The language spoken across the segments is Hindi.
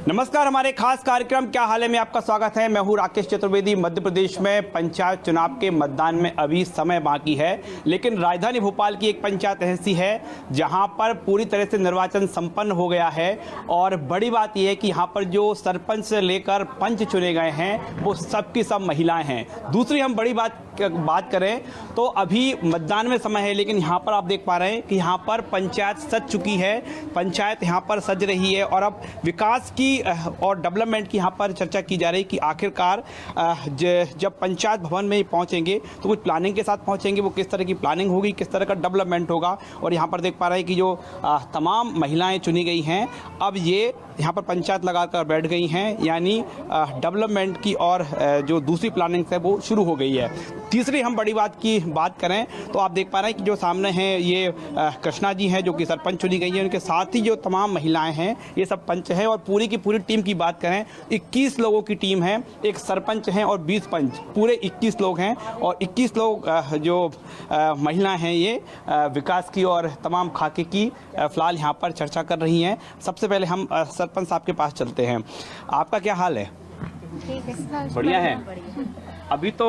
नमस्कार, हमारे खास कार्यक्रम क्या हाल है में आपका स्वागत है। मैं हूं राकेश चतुर्वेदी। मध्य प्रदेश में पंचायत चुनाव के मतदान में अभी समय बाकी है, लेकिन राजधानी भोपाल की एक पंचायत ऐसी है जहां पर पूरी तरह से निर्वाचन संपन्न हो गया है। और बड़ी बात यह है कि यहां पर जो सरपंच से लेकर पंच चुने गए हैं वो सबकी सब महिलाएं हैं। दूसरी हम बड़ी बात करें तो अभी मतदान में समय है, लेकिन यहाँ पर आप देख पा रहे हैं कि यहाँ पर पंचायत सज चुकी है। पंचायत यहाँ पर सज रही है और अब विकास की और डेवलपमेंट की यहाँ पर चर्चा की जा रही है कि आखिरकार जब पंचायत भवन में पहुँचेंगे तो कुछ प्लानिंग के साथ पहुँचेंगे, वो किस तरह की प्लानिंग होगी, किस तरह का डेवलपमेंट होगा। और यहाँ पर देख पा रहे हैं कि जो तमाम महिलाएं चुनी गई हैं अब ये यहाँ पर पंचायत लगाकर बैठ गई हैं, यानी डेवलपमेंट की और जो दूसरी प्लानिंग है वो शुरू हो गई है। तीसरी हम बड़ी बात करें तो आप देख पा रहे हैं कि जो सामने हैं ये कृष्णा जी हैं जो कि सरपंच चुनी गई हैं। उनके साथ ही जो तमाम महिलाएं हैं ये सब पंच हैं। और पूरी की पूरी टीम की बात करें 21 लोगों की टीम है, एक सरपंच हैं और 20 पंच, पूरे 21 लोग हैं। और 21 लोग जो महिलाएं हैं ये विकास की और तमाम खाके की फिलहाल यहाँ पर चर्चा कर रही हैं। सबसे पहले हम सरपंच साहब के पास चलते हैं। आपका क्या हाल है? ठीक है, बढ़िया है। अभी तो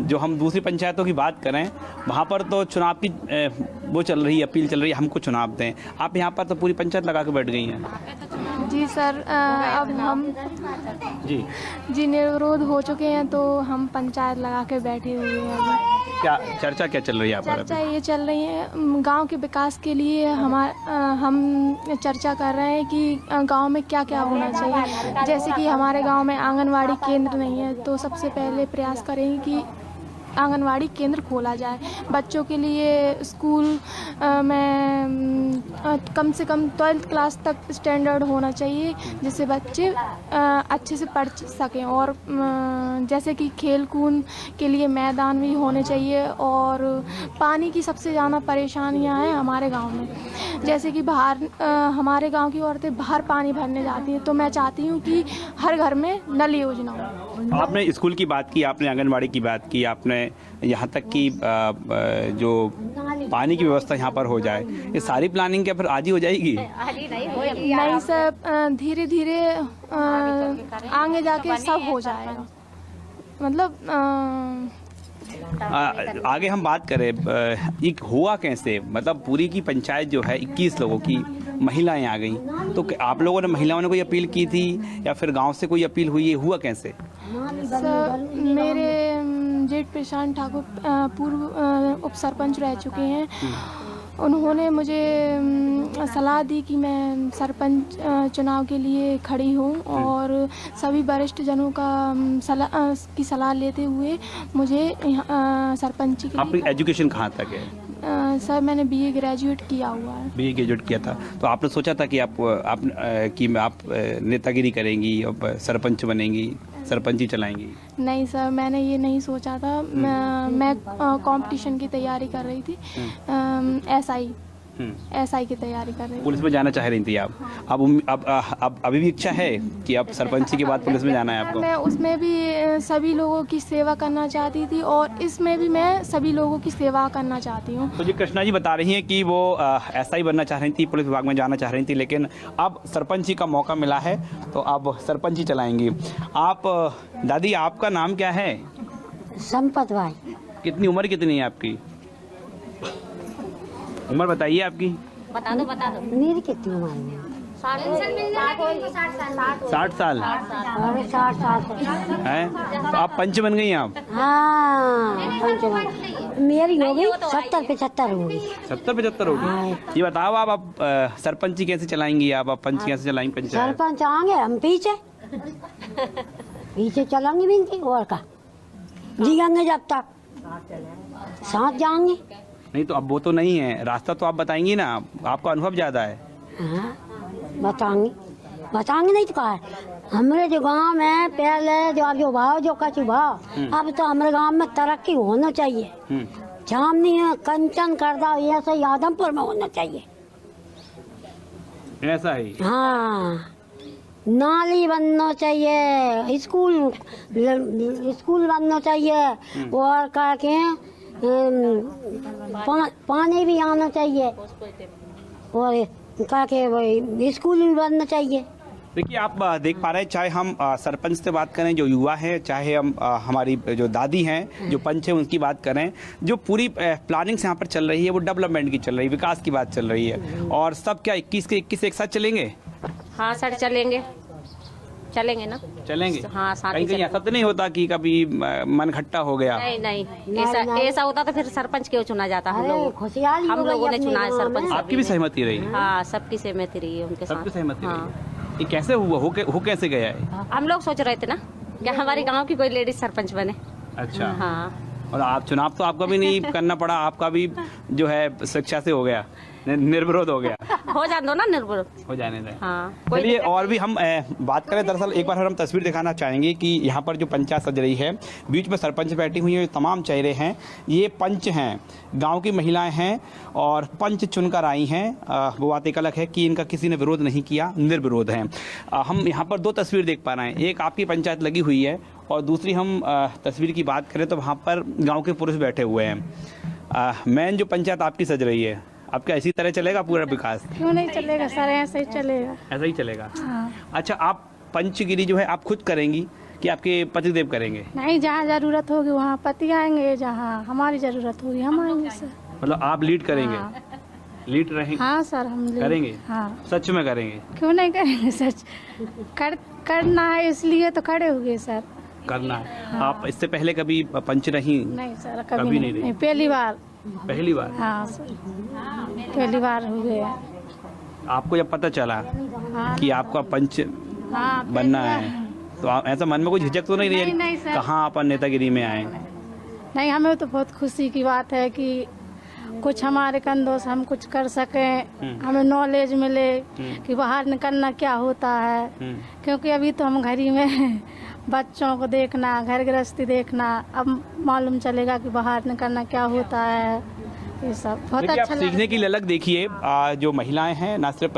जो हम दूसरी पंचायतों की बात करें वहाँ पर तो चुनाव की वो चल रही है, अपील चल रही है, हमको चुनाव दें। आप यहाँ पर तो पूरी पंचायत लगा के बैठ गई हैं। जी सर, अब हम जी निर्विरोध हो चुके हैं तो हम पंचायत लगा के बैठे हुए हैं। अभी क्या चर्चा क्या चल रही है यहाँ पर? चर्चा ये चल रही है गांव के विकास के लिए हम चर्चा कर रहे हैं कि गांव में क्या क्या होना चाहिए। जैसे कि हमारे गांव में आंगनवाड़ी केंद्र नहीं है तो सबसे पहले प्रयास करेंगे कि आंगनवाड़ी केंद्र खोला जाए। बच्चों के लिए स्कूल में कम से कम 12th क्लास तक स्टैंडर्ड होना चाहिए जिससे बच्चे अच्छे से पढ़ सकें। और जैसे कि खेल कूद के लिए मैदान भी होने चाहिए। और पानी की सबसे ज़्यादा परेशानियां हैं हमारे गांव में। जैसे कि बाहर हमारे गांव की औरतें बाहर पानी भरने जाती हैं, तो मैं चाहती हूं कि हर घर में नल योजना हो। आपने स्कूल की बात की, आपने आंगनवाड़ी की बात की, आपने यहाँ तक कि जो पानी की व्यवस्था यहाँ पर हो जाए, ये सारी प्लानिंग क्या फिर आज ही हो जाएगी? नहीं सर, धीरे धीरे आगे जाके सब हो जाएगा। मतलब आगे हम बात करें एक हुआ कैसे, मतलब पूरी की पंचायत जो है 21 लोगों की महिलाएं आ गई, तो आप लोगों ने महिलाओं ने कोई अपील की थी या फिर गांव से कोई अपील हुई है? हुआ कैसे? सर, मेरे जेठ प्रशांत ठाकुर पूर्व उप सरपंच रह चुके हैं। उन्होंने मुझे सलाह दी कि मैं सरपंच चुनाव के लिए खड़ी हूँ और सभी वरिष्ठ जनों का सलाह लेते हुए मुझे सरपंच की। आपकी एजुकेशन कहाँ तक है? सर, मैंने BA ग्रेजुएट किया हुआ है। BA ग्रेजुएट किया था, तो आपने सोचा था कि आप नेतागिरी करेंगी और सरपंच बनेंगी, सरपंची चलाएंगी? नहीं सर, मैंने ये नहीं सोचा था। मैं कंपटीशन की तैयारी कर रही थी, SI की तैयारी कर रही थी। पुलिस में जाना चाह रही थी आप? अब अभी भी इच्छा है कि अब सरपंची के बाद पुलिस में जाना है आपको? मैं उसमें भी सभी लोगों की सेवा करना चाहती थी और इसमें भी मैं सभी लोगों की सेवा करना चाहती हूँ। तो जी कृष्णा जी बता रही हैं कि वो SI बनना चाह रही थी, पुलिस विभाग में जाना चाह रही थी, लेकिन अब सरपंची का मौका मिला है तो अब सरपंची चलाएंगी। आप दादी, आपका नाम क्या है? संपत भाई। कितनी उम्र कितनी है आपकी? उम्र बताइए आपकी। बता दो। मेरी कितनी उम्र है? 60 साल। अरे 60 साल हैं? तो आप पंच बन गई आप? हाँ, पंच बन मेरी हो गई 70-75 हो गई। 70-75 हो गई। ये बताओ आप सरपंची कैसे चलाएंगी? आप पंच कैसे चलाएंगी? पंचायत सरपंच आएंगे, हम पीछे चलेंगे बिनती और का जीएंगे जब तक साथ जाएंगे। नहीं तो अब वो तो नहीं है, रास्ता तो आप बताएंगी ना, आपका अनुभव ज्यादा है। हाँ, बताएंगे नहीं तो कहा है। हमारे जो गांव में पहले जो भाव जो कछु भाव, अब तो हमारे गांव में तरक्की होना चाहिए। जामनी कंचन करदा ऐसा आदमपुर में होना चाहिए। ऐसा ही? हाँ, नाली बनना चाहिए, स्कूल बनना चाहिए और क्या के पानी भी आना चाहिए और क्या के स्कूल भी बनना चाहिए। देखिए आप देख पा रहे हैं, चाहे हम सरपंच से बात करें जो युवा हैं, चाहे हम हमारी जो दादी हैं जो पंच हैं उनकी बात करें, जो पूरी प्लानिंग यहाँ पर चल रही है वो डेवलपमेंट की चल रही है, विकास की बात चल रही है। और सब क्या 21 के 21 एक साथ चलेंगे? हाँ सर चलेंगे ना। चलेंगे हाँ साथ कहीं कहीं ऐसा तो नहीं होता कि कभी मन खट्टा हो गया? नहीं ऐसा होता तो फिर सरपंच क्यों चुना जाता? हम लोगों ने चुना है सरपंच। आपकी भी सहमति रही? हाँ सबकी सहमति रही है उनके साथ। सबकी सहमति हाँ। रही। ये कैसे हुआ, हो कैसे गया है? हम लोग सोच रहे थे ना कि हमारे गांव की कोई लेडीज सरपंच बने। अच्छा। हाँ और आप चुनाव तो आपका भी नहीं करना पड़ा, आपका भी जो है शिक्षा से हो गया, निर्विरोध हो गया। हो जाने दो ना, निर्विरोध हो जाने दें। हाँ चलिए और भी हम बात करें, दरअसल एक बार हम तस्वीर दिखाना चाहेंगे कि यहाँ पर जो पंचायत सज रही है, बीच में सरपंच बैठी हुई है, तमाम चेहरे हैं, ये पंच हैं, गांव की महिलाएं हैं और पंच चुनकर आई हैं। वो बात एक अलग है कि इनका किसी ने विरोध नहीं किया, निर्विरोध हैं। हम यहाँ पर दो तस्वीर देख पा रहे हैं, एक आपकी पंचायत लगी हुई है और दूसरी हम तस्वीर की बात करें तो वहाँ पर गाँव के पुरुष बैठे हुए हैं। मेन जो पंचायत आपकी सज रही है, आपका इसी तरह चलेगा पूरा विकास? क्यों नहीं चलेगा सर, ऐसे ही चलेगा। ऐसा ही चलेगा? हाँ। अच्छा, आप पंचगिरी जो है आप खुद करेंगी कि आपके पतिदेव करेंगे? नहीं, जहाँ जरूरत होगी वहाँ पति आएंगे, जहाँ हमारी जरूरत होगी हम आएंगे सर। मतलब आप लीड करेंगे? हाँ। लीड रहेंगे? हाँ सर हम करेंगे? हाँ। सच में करेंगे? क्यों नहीं करेंगे सच, करना है इसलिए तो खड़े हो गए सर। करना है। आप इससे पहले कभी पंच नहीं? नहीं सर कभी नहीं रही? पहली बार। पहली बार? हाँ सर पहली बार हो गया। आपको जब पता चला हाँ। कि आपका पंच हाँ बनना है तो ऐसा मन में कुछ झिझक तो नहीं रही? नहीं सर। कहाँ अपन नेतागिरी में आए? नहीं, हमें तो बहुत खुशी की बात है कि कुछ हमारे कंधों से हम कुछ कर सकें, हमें नॉलेज मिले कि बाहर निकलना क्या होता है। क्योंकि अभी तो हम घर ही में बच्चों को देखना, घर गृहस्थी देखना, अब मालूम चलेगा कि बाहर निकलना क्या होता है। ये सब बहुत अच्छा आप सीखने की ललक देखिए, जो महिलाएं हैं ना सिर्फ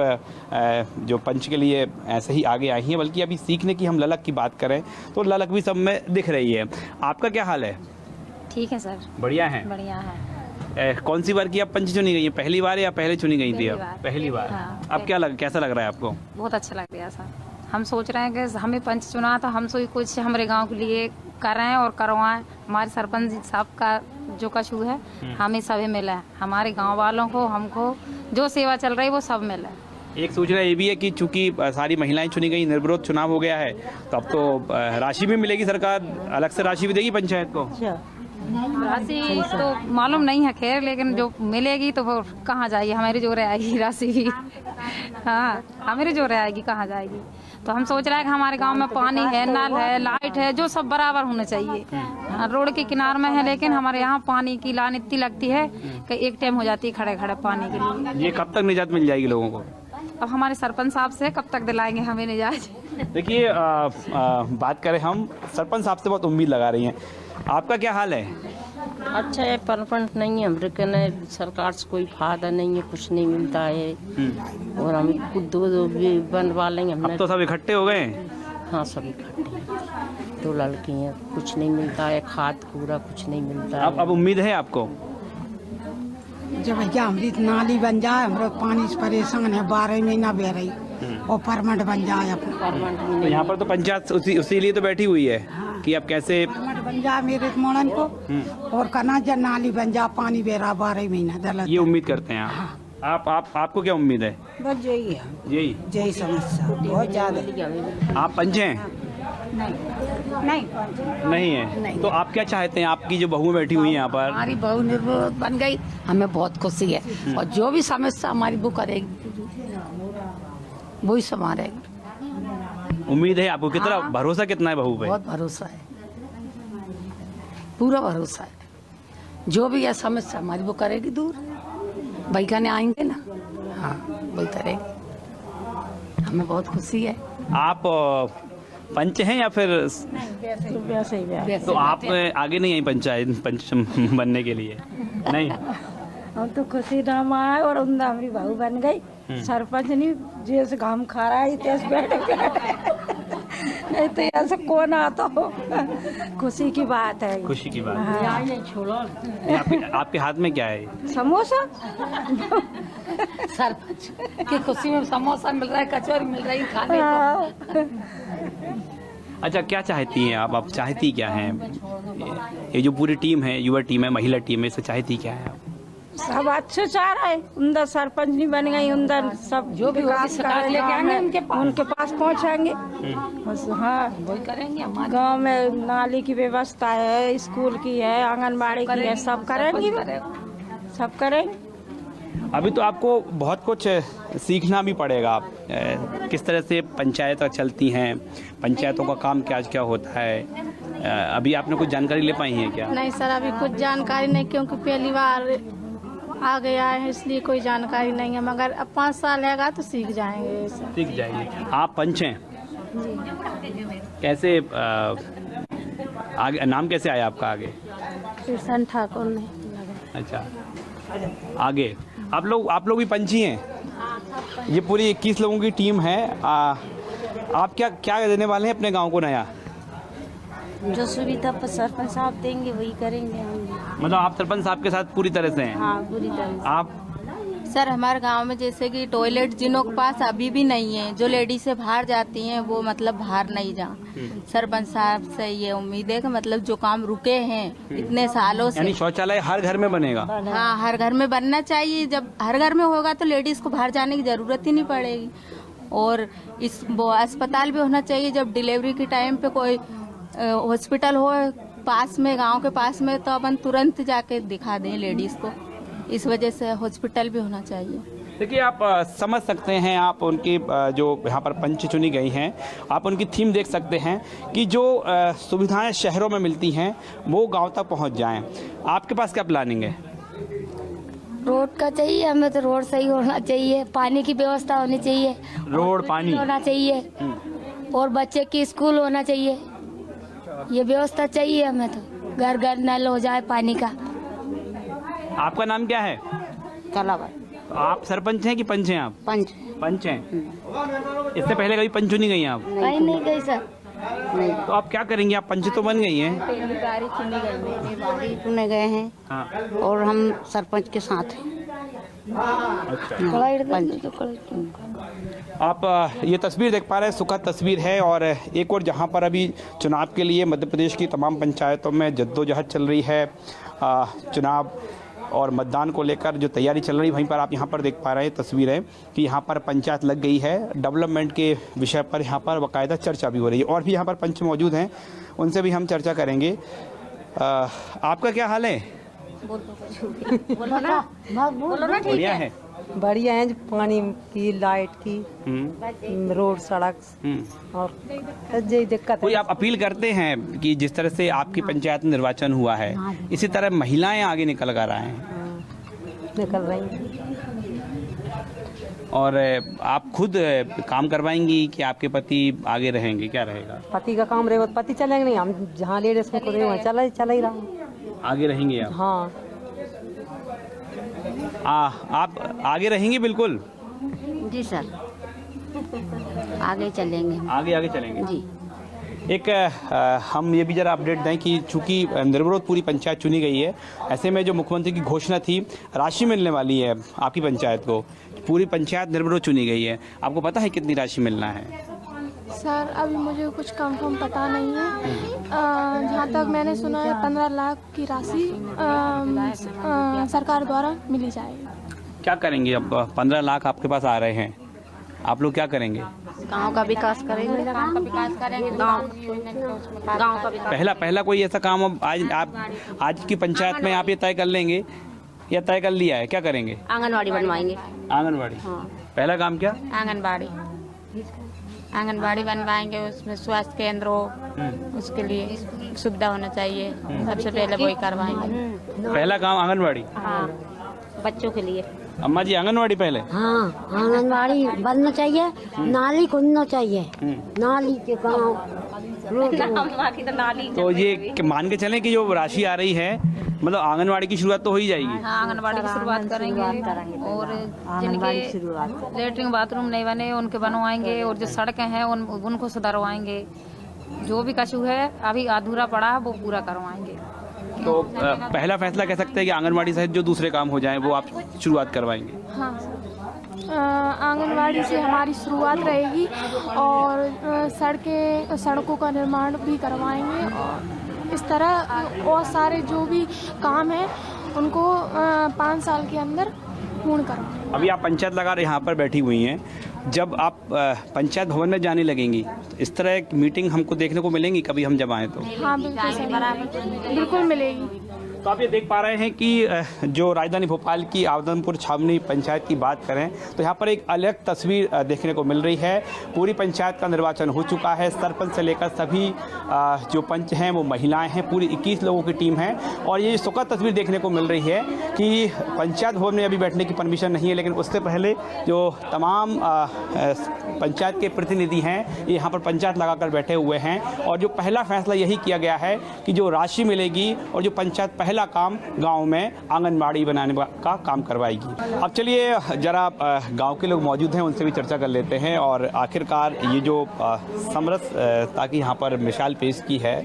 जो पंच के लिए ऐसे ही आगे आई हैं, बल्कि अभी सीखने की हम ललक की बात करें तो ललक भी सब में दिख रही है। आपका क्या हाल है? ठीक है सर। बढ़िया है। बढ़िया है। कौन सी बार की आप पंच चुनी गई है? पहली बार या पहले चुनी गई थी आप? पहली बार। हाँ। अब कैसा लग रहा है आपको? बहुत अच्छा लग रहा है सर। हम सोच रहे हैं कि हमें पंच चुना तो हम सोच कुछ हमारे गांव के लिए कर रहे हैं और करवाएं। हमारे सरपंच साहब का जो कछू है हमें सभी मिला है, हमारे गांव वालों को, हमको जो सेवा चल रही है वो सब मिला है। एक सूचना ये भी है कि चूंकि सारी महिलाएं चुनी गई, निर्विरोध चुनाव हो गया है, तो अब तो राशि भी मिलेगी, सरकार अलग से राशि भी देगी पंचायत को? राशि तो मालूम नहीं है खैर, लेकिन जो मिलेगी तो वो कहाँ जाएगी, हमारी जो आएगी राशि की। हाँ हमारी जो आएगी कहाँ जाएगी। तो हम सोच रहे हैं कि हमारे गांव में पानी है, नल है, लाइट है, जो सब बराबर होने चाहिए। रोड के किनारे में है, लेकिन हमारे यहाँ पानी की लाइन इतनी लगती है कि एक टाइम हो जाती है खड़े खड़े पानी के लिए। ये कब तक निजात मिल जाएगी लोगों को? अब हमारे सरपंच साहब से कब तक दिलाएंगे हमें निजात। देखिए बात करें हम, सरपंच साहब से बहुत उम्मीद लगा रही हैं। आपका क्या हाल है? अच्छा है, परफेक्ट नहीं है, हमरे कने सरकार से कोई फायदा नहीं है, कुछ नहीं मिलता है। और हम खुद दो भी बनवा लेंगे हमने। अब तो सब इकट्ठे हो गए? हाँ सब इकट्ठे, 2 लड़की हैं, कुछ नहीं मिलता है, खाद कूड़ा कुछ नहीं मिलता है। अब उम्मीद है आपको? जो भैया हमारी नाली बन जाए, हमारे पानी से परेशान है, 12 महीना बह रही और परमानेंट बन जाए अपना। तो यहाँ पर तो पंचायत उसी लिए तो बैठी हुई है कि अब कैसे परमानेंट बन जाए मेरे मोड़न को, और कना जब नाली बन जाए, पानी बह रहा 12 महीना दलत। ये उम्मीद करते हैं आप? आपको क्या उम्मीद है? बस यही है, यही समस्या बहुत ज्यादा। आप पंच हैं? नहीं है। तो आप क्या चाहते हैं? आपकी जो बहू बैठी हुई है यहाँ पर, हमारी बहू निर्विरोध बन गई, हमें बहुत खुशी है। और जो भी समस्या हमारी वो करेगी, वही संभालेगी। उम्मीद है आपको? कितना भरोसा कितना है बहू पे? बहुत भरोसा है, पूरा भरोसा है। जो भी है समस्या हमारी वो करेगी दूर। भैया ने आएंगे ना, हाँ वही करेगी, हमें बहुत खुशी है। आप पंच हैं या फिर? वैसे ही तो आप आगे नहीं आई पंचायत पंच बनने के लिए? नहीं, हम तो खुशी नाम आए और उमदा हमारी बहू बन गई। सरपंच नहीं जैसे काम खा रहा है, तैसे बैठे नहीं तो ऐसा कौन आता हो। खुशी की बात है। खुशी की बात है। आपके हाथ में क्या है? समोसा। सरपंच की खुशी में समोसा मिल रहा है, कचौरी मिल रही है खाने को। अच्छा, क्या चाहती हैं आप चाहती क्या हैं? ये जो पूरी टीम है, युवा टीम है, महिला टीम है, इससे चाहती क्या है आप? सब अच्छे चाह रहे हैं। उनका सरपंच नहीं बन गई, उनका सब जो भी विकास सरकार लेके आएंगे उनके पास पहुंचाएंगे। बस हाँ, वही करेंगे हमारे गांव में नाली की व्यवस्था है, स्कूल की है, आंगनबाड़ी की है, सब करेंगे, सब करेंगे। अभी तो आपको बहुत कुछ सीखना भी पड़ेगा। आप किस तरह से पंचायतें चलती हैं, पंचायतों का काम क्या होता है, अभी आपने कुछ जानकारी ले पाई है क्या? नहीं सर, अभी कुछ जानकारी नहीं, क्योंकि पहली बार आ गया है, इसलिए कोई जानकारी नहीं है। मगर अब 5 साल रहेगा तो सीख जाएंगे। सीख जाएंगे। आप पंच हैं? कैसे आगे नाम कैसे आया आपका आगे? कृष्ण ठाकुर ने। अच्छा, आगे आप लोग भी पंची हैं? ये पूरी 21 लोगों की टीम है। आप क्या देने वाले हैं अपने गांव को नया? जो सुविधा पर सरपंच साहब देंगे वही करेंगे हम। मतलब आप सरपंच साहब के साथ पूरी तरह से हैं? हाँ, पूरी तरह से। आप? सर, हमारे गांव में जैसे कि टॉयलेट जिनों के पास अभी भी नहीं है, जो लेडीज से बाहर जाती हैं वो मतलब बाहर नहीं जा। सरपंच साहब से ये उम्मीद है कि मतलब जो काम रुके हैं इतने सालों से, यानी शौचालय हर घर में बनेगा? हाँ, हर घर में बनना चाहिए। जब हर घर में होगा तो लेडीज को बाहर जाने की जरूरत ही नहीं पड़ेगी। और वो अस्पताल भी होना चाहिए। जब डिलीवरी के टाइम पे कोई हॉस्पिटल हो पास में, गांव के पास में, तो अपन तुरंत जाके दिखा दें लेडीज को। इस वजह से हॉस्पिटल भी होना चाहिए। देखिए, आप समझ सकते हैं, आप उनकी जो यहाँ पर पंच चुनी गई हैं, आप उनकी थीम देख सकते हैं कि जो सुविधाएं शहरों में मिलती हैं वो गांव तक पहुंच जाएं। आपके पास क्या प्लानिंग है? रोड का चाहिए हमें, तो रोड सही होना चाहिए, पानी की व्यवस्था होनी चाहिए, रोड पानी होना चाहिए, और बच्चे की स्कूल होना चाहिए। ये व्यवस्था चाहिए हमें, तो घर घर नल हो जाए पानी का। आपका नाम क्या है? कलावा। आप सरपंच हैं कि पंच हैं? आप पंच हैं। इससे पहले कभी पंच चुनी गई हैं आप? कहीं नहीं गई सर। तो आप क्या करेंगे? आप पंच तो बन गई हैं। चुने गए हैं। हाँ। और हम सरपंच के साथ हैं। आप ये तस्वीर देख पा रहे हैं, सुखद तस्वीर है। और एक और जहाँ पर अभी चुनाव के लिए मध्य प्रदेश की तमाम पंचायतों में जद्दोजहद चल रही है, चुनाव और मतदान को लेकर जो तैयारी चल रही, वहीं पर आप यहाँ पर देख पा रहे हैं तस्वीरें कि यहाँ पर पंचायत लग गई है। डेवलपमेंट के विषय पर यहाँ पर बाकायदा चर्चा भी हो रही है। और भी यहाँ पर पंच मौजूद हैं, उनसे भी हम चर्चा करेंगे। आपका क्या हाल है? बोलो ना। बढ़िया है। बढ़िया है। पानी की, लाइट की, रोड, सड़क और यही दिक्कत कोई है। आप अपील करते हैं कि जिस तरह से आपकी पंचायत में निर्वाचन हुआ है, इसी तरह महिलाएं आगे निकल कर आए हैं? निकल रही हैं। और आप खुद काम करवाएंगी कि आपके पति आगे रहेंगे? क्या रहेगा? पति का काम रहेगा, पति चलेंगे नहीं, हम जहाँ लेडीज को रहे वहाँ चला ही रहा। आगे रहेंगे आप? हाँ। आप आगे रहेंगे? बिल्कुल जी सर, आगे चलेंगे। आगे चलेंगे जी। एक हम ये भी जरा अपडेट दें कि चूंकि निर्विरोध पूरी पंचायत चुनी गई है, ऐसे में जो मुख्यमंत्री की घोषणा थी, राशि मिलने वाली है आपकी पंचायत को। पूरी पंचायत निर्विरोध चुनी गई है, आपको पता है कितनी राशि मिलना है? सर, अभी मुझे कुछ कंफर्म पता नहीं है। जहाँ तक मैंने सुना है 15 लाख की राशि सरकार द्वारा मिली जाएगी। क्या करेंगे अब? 15 लाख आपके पास आ रहे हैं, आप लोग क्या करेंगे? गांव का विकास करेंगे। गांव का विकास पहला कोई ऐसा काम अब आज की पंचायत में आप ये तय कर लेंगे या तय कर लिया है? क्या करेंगे? आंगनबाड़ी बनवाएंगे। आंगनबाड़ी? हाँ। पहला काम क्या? आंगनबाड़ी बनवाएंगे, उसमें स्वास्थ्य केंद्र हो, उसके लिए सुविधा होना चाहिए, सबसे पहले वही करवाएंगे। पहला काम आंगनबाड़ी? हाँ, बच्चों के लिए। अम्मा जी, आंगनबाड़ी पहले? हाँ, आंगनबाड़ी बनना चाहिए, नाली खुलना चाहिए, नाली के गाँव। तो ये मान के चलें कि जो राशि आ रही है, मतलब आंगनबाड़ी की शुरुआत तो हो ही जाएगी। हाँ, आंगनबाड़ी की शुरुआत करेंगे। और जिनके लेटरिन बाथरूम नहीं बने उनके बनवाएंगे, और जो सड़कें हैं उनको सुधरवाएंगे। जो भी कछु है अभी अधूरा पड़ा है वो पूरा करवाएंगे। तो पहला फैसला कह सकते हैं कि आंगनबाड़ी सहित जो दूसरे काम हो जाएं वो आप शुरुआत करवाएंगे? हाँ, आंगनबाड़ी से हमारी शुरुआत रहेगी और सड़कों का निर्माण भी करवाएंगे और इस तरह और सारे जो भी काम है उनको 5 साल के अंदर पूर्ण करवाएंगे। अभी आप पंचायत लगाकर यहाँ पर बैठी हुई हैं, जब आप पंचायत भवन में जाने लगेंगी इस तरह एक मीटिंग हमको देखने को मिलेंगी कभी हम जब आएँ तो? हाँ बिल्कुल मिलेगी। तो आप ये देख पा रहे हैं कि जो राजधानी भोपाल की आदमपुर छावनी पंचायत की बात करें तो यहाँ पर एक अलग तस्वीर देखने को मिल रही है। पूरी पंचायत का निर्वाचन हो चुका है, सरपंच से लेकर सभी जो पंच हैं वो महिलाएं हैं, पूरी 21 लोगों की टीम है। और ये सुखद तस्वीर देखने को मिल रही है कि पंचायत भवन में अभी बैठने की परमिशन नहीं है, लेकिन उससे पहले जो तमाम पंचायत के प्रतिनिधि हैं ये यहाँ पर पंचायत लगाकर बैठे हुए हैं। और जो पहला फैसला यही किया गया है कि जो राशि मिलेगी और जो पंचायत पहला काम गांव में आंगनबाड़ी बनाने का काम करवाएगी। अब चलिए जरा गांव के लोग मौजूद हैं उनसे भी चर्चा कर लेते हैं और आखिरकार ये जो समरसता की यहाँ पर मिसाल पेश की है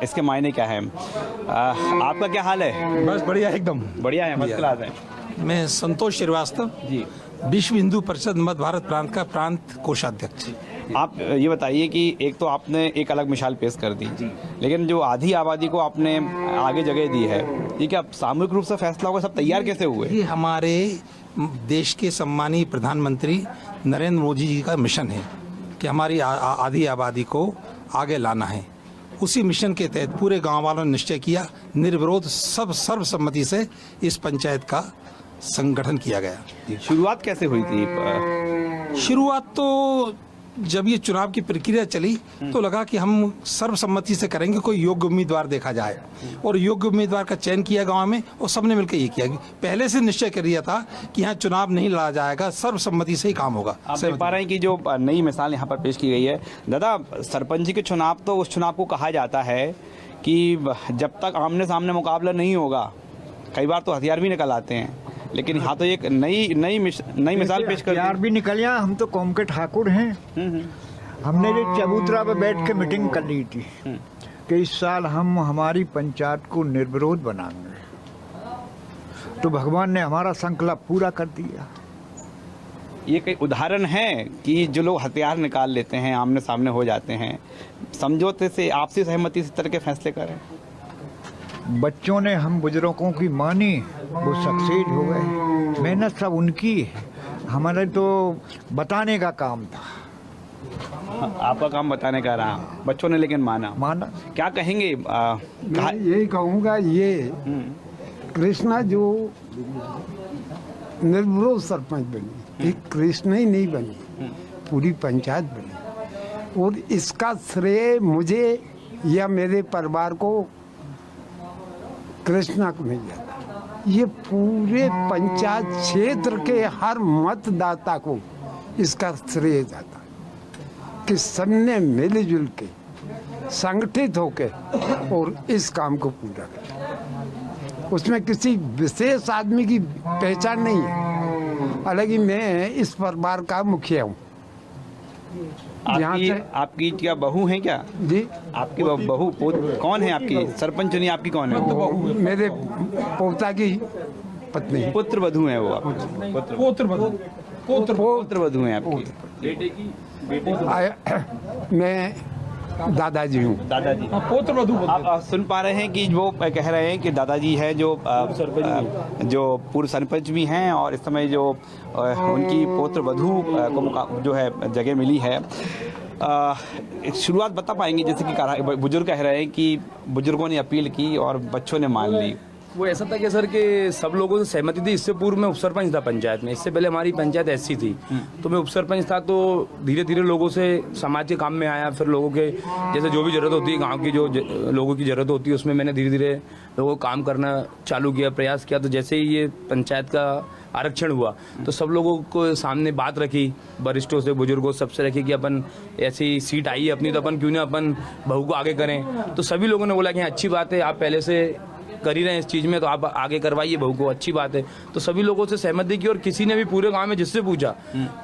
इसके मायने क्या है? आपका क्या हाल है? बस बढ़िया, एकदम बढ़िया है, फर्स्ट क्लास है। मैं संतोष श्रीवास्तव जी, विश्व हिंदू परिषद मध्य भारत प्रांत का प्रांत कोषाध्यक्ष। आप ये बताइए कि एक तो आपने एक अलग मिसाल पेश कर दी, लेकिन जो आधी आबादी को आपने आगे जगह दी है, ये क्या सामूहिक रूप से फैसला होगा? सब तैयार कैसे हुए? ये हमारे देश के सम्मानीय प्रधानमंत्री नरेंद्र मोदी जी का मिशन है कि हमारी आधी आबादी को आगे लाना है। उसी मिशन के तहत पूरे गांव वालों ने निश्चय किया, निर्विरोध सब सर्वसम्मति से इस पंचायत का संगठन किया गया। शुरुआत कैसे हुई थी? शुरुआत तो जब ये चुनाव की प्रक्रिया चली तो लगा कि हम सर्वसम्मति से करेंगे, कोई योग्य उम्मीदवार देखा जाए और योग्य उम्मीदवार का चयन किया गांव में और सबने मिलकर ये किया। पहले से निश्चय कर लिया था कि यहाँ चुनाव नहीं लड़ा जाएगा, सर्वसम्मति से ही काम होगा। आप देख पा रहे हैं कि जो नई मिसाल यहाँ पर पेश की गई है। दादा, सरपंच के चुनाव तो उस चुनाव को कहा जाता है कि जब तक आमने सामने मुकाबला नहीं होगा, कई बार तो हथियार भी निकल आते हैं, लेकिन यहाँ तो एक नई मिसाल पेश कर। यार भी निकलिया, हम तो कौम के ठाकुर हैं। हमने जो चबूतरा पे बैठ के मीटिंग कर ली थी कि इस साल हम हमारी पंचायत को निर्विरोध बनाएंगे, तो भगवान ने हमारा संकल्प पूरा कर दिया। ये कई उदाहरण है कि जो लोग हथियार निकाल लेते हैं, आमने सामने हो जाते हैं, समझौते से आपसी सहमति से तरह के फैसले करें। बच्चों ने हम बुजुर्गों की मानी, वो सक्सेस हो गए। मेहनत सब उनकी है, हमारे तो बताने का काम था। आपका काम बताने का रहा, बच्चों ने लेकिन माना। क्या कहेंगे? मैं यही कहूँगा, ये कृष्णा जो निर्विरोध सरपंच बनी, एक कृष्णा ही नहीं बनी, पूरी पंचायत बनी, और इसका श्रेय मुझे या मेरे परिवार को कृष्णा को मिल जाता। ये पूरे पंचायत क्षेत्र के हर मतदाता को इसका श्रेय जाता कि सबने मिलजुल के संगठित होकर और इस काम को पूरा किया। उसमें किसी विशेष आदमी की पहचान नहीं है, हालांकि मैं इस परिवार का मुखिया हूँ। आपकी क्या बहू है क्या? जी, आपकी बहू कौन है? आपकी सरपंच चुनी आपकी कौन है? मेरे पोता की पत्नी, पुत्र वधू है वो। पुत्र वधू है आपकी बेटे की? मैं दादाजी हूँ। दादाजी पुत्र वधू। आप सुन पा रहे हैं कि वो कह रहे हैं कि दादाजी है जो पूर्व सरपंच भी हैं और इस समय जो उनकी पुत्र वधू को जो है जगह मिली है। शुरुआत बता पाएंगे? जैसे कि बुजुर्ग कह रहे हैं कि बुजुर्गों ने अपील की और बच्चों ने मान ली। वो ऐसा था कि सर कि सब लोगों से सहमति थी। इससे पूर्व मैं उपसरपंच था पंचायत में, इससे पहले हमारी पंचायत ऐसी थी, तो मैं उपसरपंच था। तो धीरे धीरे लोगों से समाज के काम में आया, फिर लोगों के जैसे जो भी ज़रूरत होती है, गांव की जो लोगों की ज़रूरत होती है, उसमें मैंने धीरे धीरे लोगों को काम करना चालू किया, प्रयास किया। तो जैसे ही ये पंचायत का आरक्षण हुआ तो सब लोगों को सामने बात रखी, वरिष्ठों से, बुजुर्गों सबसे रखी कि अपन ऐसी सीट आई है अपनी, तो अपन क्यों ना अपन बहू को आगे करें। तो सभी लोगों ने बोला कि अच्छी बात है, आप पहले से कर ही रहे हैं इस चीज़ में, तो आप आगे करवाइए बहू को, अच्छी बात है। तो सभी लोगों से सहमति की और किसी ने भी पूरे गांव में जिससे पूछा,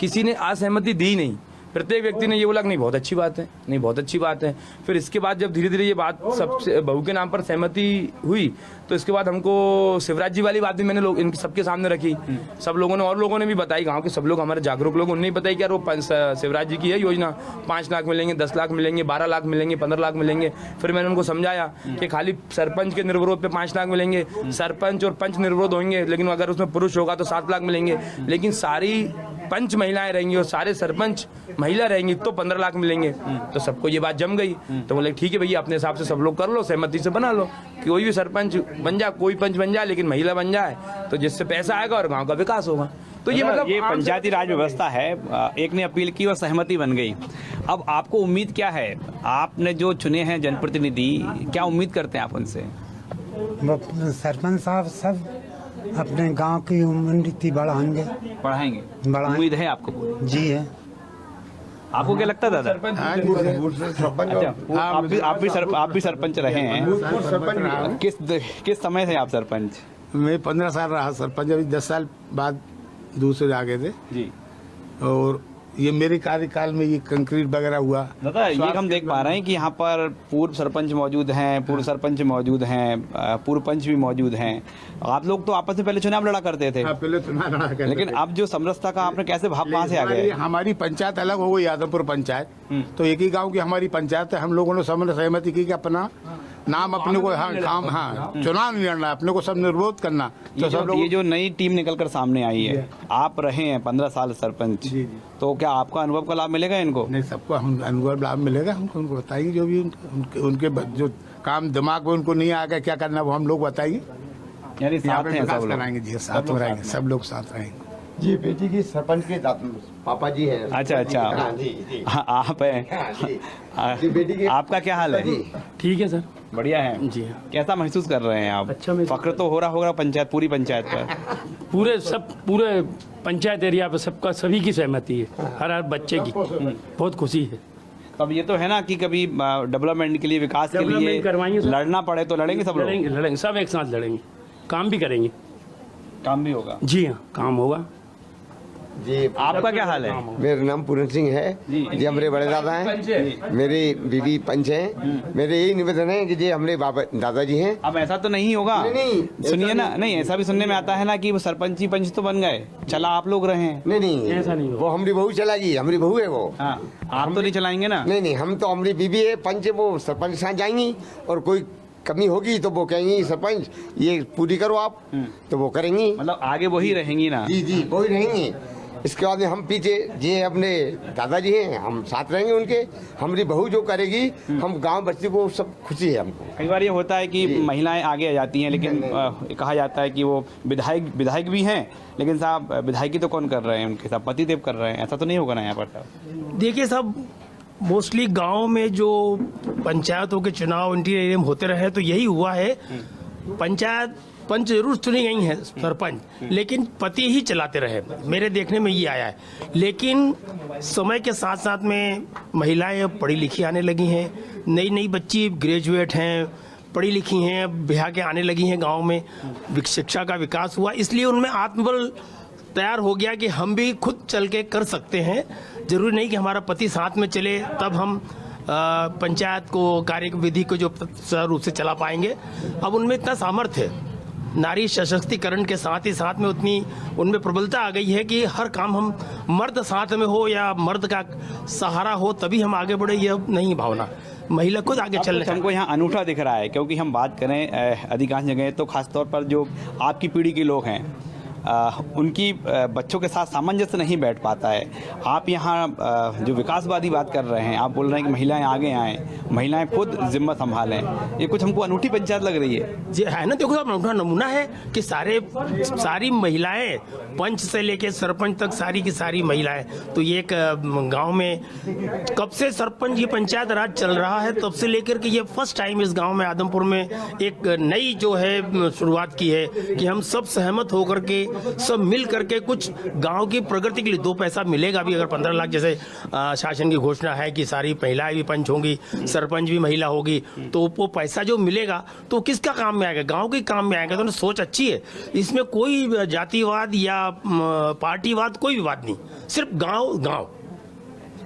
किसी ने असहमति दी नहीं। प्रत्येक व्यक्ति ने ये बोला कि नहीं बहुत अच्छी बात है, नहीं बहुत अच्छी बात है। फिर इसके बाद जब धीरे धीरे ये बात सबसे बहू के नाम पर सहमति हुई तो इसके बाद हमको शिवराज जी वाली बात भी मैंने इनके सबके सामने रखी। सब लोगों ने और लोगों ने भी बताई, गांव के सब लोग हमारे जागरूक लोग, उन्होंने बताई कि यार वो शिवराज जी की है योजना, 5 लाख मिलेंगे, 10 लाख मिलेंगे, 12 लाख मिलेंगे, 15 लाख मिलेंगे। फिर मैंने उनको समझाया कि खाली सरपंच के निर्विरोध पे 5 लाख मिलेंगे, सरपंच और पंच निर्विरोध होंगे, लेकिन अगर उसमें पुरुष होगा तो 7 लाख मिलेंगे, लेकिन सारी पंच महिलाएं रहेंगी और सारे सरपंच महिला रहेंगी तो 15 लाख मिलेंगे। तो सबको ये बात जम गई, तो बोले ठीक है भैया अपने हिसाब से सब लोग कर लो, सहमति से बना लो, कोई भी सरपंच बन जाए, कोई पंच बन जाए, लेकिन महिला बन जाए तो जिससे पैसा आएगा और गांव का विकास होगा। तो ये मतलब ये पंचायती राज व्यवस्था है, एक ने अपील की और सहमति बन गई। अब आपको उम्मीद क्या है, आपने जो चुने हैं जनप्रतिनिधि, क्या उम्मीद करते हैं आप उनसे? सरपंच साहब सब अपने गांव की उन्नति बढ़ाएंगे। उम्मीद है आपको? जी है। आपको क्या लगता है दादा? अच्छा, आप भी सरपंच रहे हैं, किस समय से आप सरपंच? मैं 15 साल रहा सरपंच, अभी 10 साल बाद दूसरे आ गए थे जी। और ये मेरे कार्यकाल में ये कंक्रीट वगैरह हुआ। दादा ये हम देख पा रहे हैं कि यहाँ पर पूर्व सरपंच मौजूद हैं, पूर्व सरपंच मौजूद हैं, पूर्व पंच भी मौजूद हैं। आप लोग तो आपस में पहले चुनाव लड़ा करते थे। पहले चुनाव लड़ा करते लेकिन अब जो समरसता का आपने कैसे भाव कहाँ से आ गए? हमारी पंचायत अलग हो गई, यादवपुर पंचायत, तो एक ही गाँव की हमारी पंचायत है। हम लोगों ने सहमति की कि अपना नाम अपने को चुनाव नहीं लड़ना, अपने को सब निर्विरोध करना। तो सब लोग, ये जो नई टीम निकल कर सामने आई है, आप रहे हैं 15 साल सरपंच, तो क्या आपका अनुभव का लाभ मिलेगा इनको? नहीं, सबको अनुभव लाभ मिलेगा, उनको बताएंगे जो भी उनके जो काम दिमाग में उनको नहीं आएगा क्या करना वो हम लोग बताएंगे। यानी साथ हैं सब लोग? कराएंगे जी, साथ में रहेंगे, सब लोग साथ रहेंगे जी। बेटी की सरपंच के पापा जी हैं। अच्छा हाँ, आप हैं। बेटी की आपका क्या हाल है? ठीक है सर, बढ़िया है जी। कैसा महसूस कर रहे हैं आप? अच्छा, फक्र तो हो रहा होगा पंचायत, पूरी पंचायत पर? पूरे पंचायत एरिया पे सबका, सभी की सहमति है, हर बच्चे की बहुत खुशी है। अब ये तो है ना कि कभी डेवलपमेंट के लिए, विकास के लिए लड़ना पड़े तो लड़ेंगे सब लोग? लड़ेंगे, सब एक साथ लड़ेंगे, काम भी करेंगे। काम भी होगा? जी हाँ, काम होगा जी। आपका क्या हाल है? मेरा नाम पूरन सिंह है जी। हमारे बड़े दादा हैं, मेरी बीवी पंच हैं। मेरे यही निवेदन है कि जी हमारे दादाजी हैं। अब ऐसा तो नहीं होगा, सुनिए ना, नहीं ऐसा भी सुनने में आता है ना कि वो सरपंच पंच तो बन गए, चला आप लोग रहे हैं। नहीं, ऐसा नहीं, वो हमारी बहू चलाएगी, हमारी बहू है वो। आप तो नहीं चलाएंगे ना? नहीं, हम तो, हमारी बीवी है पंच, वो सरपंच के साथ जाएंगी और कोई कमी होगी तो वो कहेंगी सरपंच ये पूरी करो आप, तो वो करेंगी। मतलब आगे वही रहेंगी ना? जी, वही रहेंगी। इसके बाद में हम पीछे जी अपने दादाजी हैं, हम साथ रहेंगे उनके। हमारी बहू जो करेगी, हम गांव बस्ती को सब खुशी है हमको। कई बार ये होता है कि महिलाएं आगे आ जाती हैं, लेकिन कहा जाता है कि वो विधायक भी हैं, लेकिन साहब विधायकी तो कौन कर रहे हैं, उनके साथ पतिदेव कर रहे हैं। ऐसा तो नहीं होगा ना यहाँ पर साहब? देखिए साहब, मोस्टली गांव में जो पंचायतों के चुनाव इंटीरियर एरिया में होते रहे तो यही हुआ है। पंच जरूर चुनी गई हैं सरपंच, लेकिन पति ही चलाते रहे, मेरे देखने में ये आया है। लेकिन समय के साथ साथ में महिलाएं अब पढ़ी लिखी आने लगी हैं, नई बच्ची ग्रेजुएट हैं, पढ़ी लिखी हैं, ब्याह के आने लगी हैं गांव में, शिक्षा का विकास हुआ, इसलिए उनमें आत्मबल तैयार हो गया कि हम भी खुद चल के कर सकते हैं। जरूरी नहीं कि हमारा पति साथ में चले तब हम पंचायत को, कार्यविधि को जो रूप से चला पाएंगे। अब उनमें इतना सामर्थ्य है, नारी सशक्तिकरण के साथ ही साथ में उतनी उनमें प्रबलता आ गई है कि हर काम हम मर्द साथ में हो या मर्द का सहारा हो तभी हम आगे बढ़े, यह नहीं भावना, महिला खुद आगे चल रही है। हमको यहाँ अनूठा दिख रहा है, क्योंकि हम बात करें अधिकांश जगह तो खासतौर पर जो आपकी पीढ़ी के लोग हैं, उनकी बच्चों के साथ सामंजस्य नहीं बैठ पाता है। आप यहाँ जो विकासवादी बात कर रहे हैं, आप बोल रहे हैं कि महिलाएं आगे आएँ, महिलाएं खुद जिम्मा संभालें, ये कुछ हमको अनूठी पंचायत लग रही है। जी है ना, देखो अनूठा नमूना है कि सारी महिलाएं, पंच से लेके सरपंच तक सारी की सारी महिलाएं। तो ये एक गांव में कब से सरपंच ये पंचायत राज चल रहा है, तब से लेकर के ये फर्स्ट टाइम इस गाँव में आदमपुर में एक नई जो है शुरुआत की है कि हम सब सहमत होकर के, सब मिल करके कुछ गांव की प्रगति के लिए 2 पैसा मिलेगा भी। अगर 15 लाख जैसे शासन की घोषणा है कि सारी महिलाएं भी पंच होंगी, सरपंच भी महिला होगी, तो वो पैसा जो मिलेगा तो किसका काम में आएगा? गांव के काम में आएगा। तो सोच अच्छी है, इसमें कोई जातिवाद या पार्टीवाद कोई भी बात नहीं, सिर्फ गांव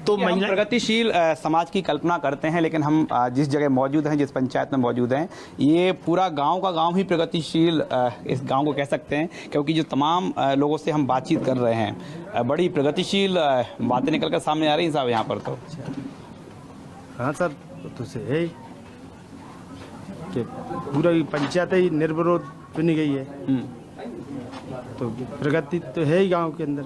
तो हम महिला प्रगतिशील समाज की कल्पना करते हैं, लेकिन हम जिस जगह मौजूद हैं, जिस पंचायत में मौजूद हैं, ये पूरा गांव का गांव ही प्रगतिशील इस गांव को कह सकते हैं, क्योंकि जो तमाम लोगों से हम बातचीत कर रहे हैं, बड़ी प्रगतिशील बातें निकल कर सामने आ रही हैं साहब यहाँ पर। तो हाँ सर, तो से है कि पूरा पंचायत ही निर्विरोध बनी गई है, तो प्रगति तो है ही गांव के अंदर।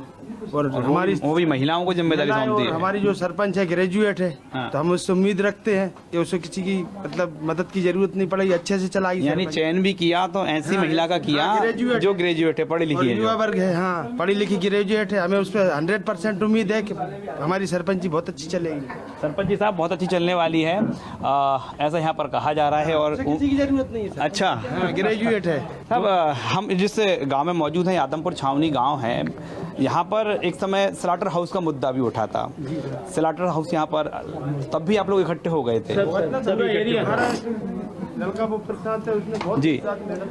और हमारी वो भी महिलाओं को जिम्मेदारी सौंपती है। हमारी जो सरपंच है ग्रेजुएट है, हाँ। तो हम उससे उम्मीद रखते हैं कि उसे किसी की मतलब मदद की जरूरत नहीं पड़ेगी, अच्छे से चलाएगी। यानी चयन भी किया तो ऐसी हाँ, महिला का किया जो ग्रेजुएट है, पढ़ी लिखी है, युवा वर्ग है, हाँ पढ़ी लिखी ग्रेजुएट है। हमें उस पर 100% उम्मीद है कि हमारी सरपंच जी बहुत अच्छी चलेगी। सरपंच जी साहब बहुत अच्छी चलने वाली है, ऐसा यहाँ पर कहा जा रहा है। और किसी की जरूरत नहीं है सर। अच्छा, ग्रेजुएट है। अब हम जिस गांव में मौजूद हैं, आदमपुर छावनी गांव है, यहाँ पर एक समय स्लाटर हाउस का मुद्दा भी उठा था। स्लाटर हाउस यहाँ पर तब भी आप लोग इकट्ठे हो गए थे। जी,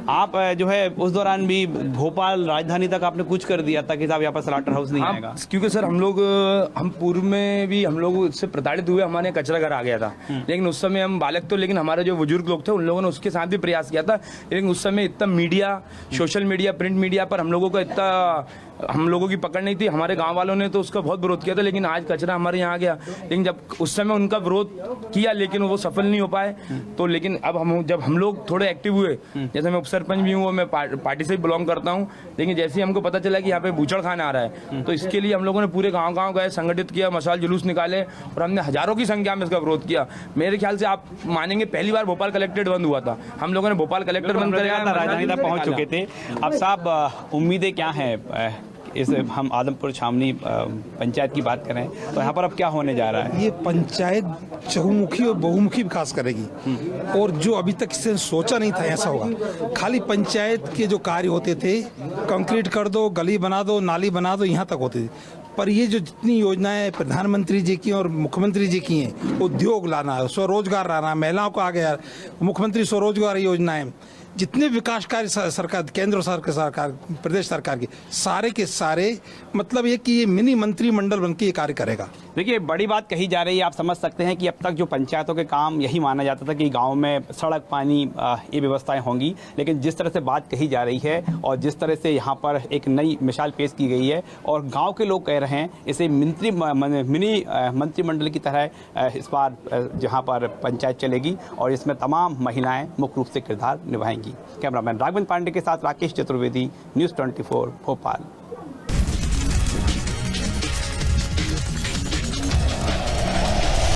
आप जो है उस दौरान भी भोपाल राजधानी तक आपने कुछ कर दिया था कि साहब यहाँ पर स्लाटर हाउस नहीं आएगा, क्योंकि सर हम पूर्व में भी हम लोग इससे प्रताड़ित हुए, हमारे कचरा घर आ गया था। लेकिन उस समय हम बालक तो, लेकिन हमारे जो बुजुर्ग लोग थे उन लोगों ने उसके साथ भी प्रयास किया था। लेकिन उस समय इतना media, social media, print media पर हम लोगों की पकड़ नहीं थी। हमारे गांव वालों ने तो उसका बहुत विरोध किया था, लेकिन आज कचरा हमारे यहाँ आ गया। लेकिन जब उस समय उनका विरोध किया, लेकिन वो सफल नहीं हो पाए। तो लेकिन अब जब हम लोग थोड़े एक्टिव हुए, जैसे मैं उपसरपंच भी हूँ, मैं पार्टी से भी बिलोंग करता हूँ, लेकिन जैसे ही हमको पता चला कि यहाँ पे बूचड़ खाना आ रहा है, तो इसके लिए हम लोगों ने पूरे गाँव गए, संगठित किया, मशाल जुलूस निकाले और हमने हजारों की संख्या में इसका विरोध किया। मेरे ख्याल से आप मानेंगे, पहली बार भोपाल कलेक्ट्रेट बंद हुआ था, हम लोगों ने भोपाल कलेक्टर बंद कर राजधानी तक पहुँच चुके थे। अब साहब उम्मीदें क्या हैं इस हम आदमपुर छावनी पंचायत की बात करें तो यहाँ पर अब क्या होने जा रहा है? ये पंचायत चहुमुखी और बहुमुखी विकास करेगी, और जो अभी तक इससे सोचा नहीं था ऐसा होगा। खाली पंचायत के जो कार्य होते थे, कंक्रीट कर दो, गली बना दो, नाली बना दो, यहाँ तक होते थे। पर ये जो जितनी योजनाएं प्रधानमंत्री जी की और मुख्यमंत्री जी की हैं, उद्योग लाना, स्वरोजगार लाना, महिलाओं को आगे, मुख्यमंत्री स्वरोजगार योजनाएं, जितने विकास कार्य सरकार, केंद्र सरकार, प्रदेश सरकार के सारे मतलब ये कि ये मिनी मंत्रिमंडल बनके ये कार्य करेगा। देखिए, बड़ी बात कही जा रही है। आप समझ सकते हैं कि अब तक जो पंचायतों के काम यही माना जाता था कि गांव में सड़क, पानी, ये व्यवस्थाएं होंगी, लेकिन जिस तरह से बात कही जा रही है और जिस तरह से यहाँ पर एक नई मिसाल पेश की गई है और गाँव के लोग कह रहे हैं इसे मिनी मंत्रिमंडल की तरह इस बार जहाँ पर पंचायत चलेगी और इसमें तमाम महिलाएं मुख्य रूप से किरदार निभाएंगी। कैमरामैन राघवेंद्र पांडे के साथ राकेश चतुर्वेदी, न्यूज़ 24 भोपाल।